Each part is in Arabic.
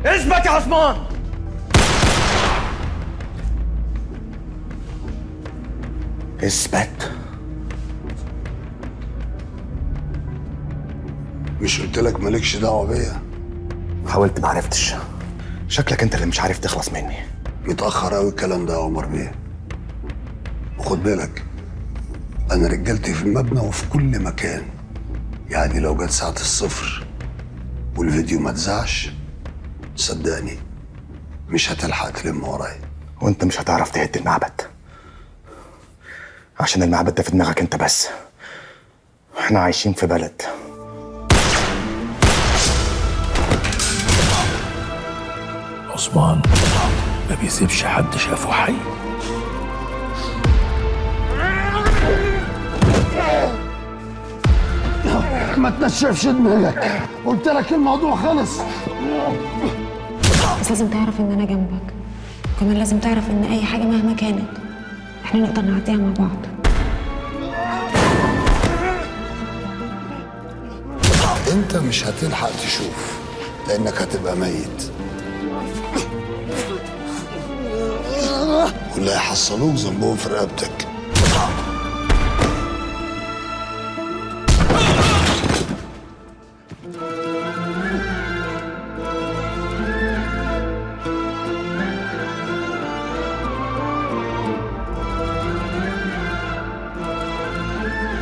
اثبت يا عثمان. اثبت. مش قلت لك مالكش دعوه بيا؟ حاولت ما عرفتش. شكلك انت اللي مش عارف تخلص مني. متاخر قوي الكلام ده يا عمر بيه. وخد بالك، انا رجالتي في المبنى وفي كل مكان. يعني لو جت ساعه الصفر والفيديو ما اتذاعش، صدقني مش هتلحق تلم ورايا. وانت مش هتعرف تهد المعبد، عشان المعبد ده في دماغك انت بس. احنا عايشين في بلد عثمان ما بيسيبش حد شافه حي. ما تنشفش دماغك، قلت لك الموضوع خلص. بس لازم تعرف ان انا جنبك، وكمان لازم تعرف ان اي حاجه مهما كانت احنا نقدر نعديها مع بعض. انت مش هتلحق تشوف لانك هتبقى ميت، واللي هيحصلوك ذنبهم في رقبتك.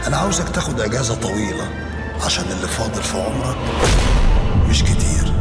انا عاوزك تاخد اجازة طويلة، عشان اللي فاضل في عمرك مش كتير.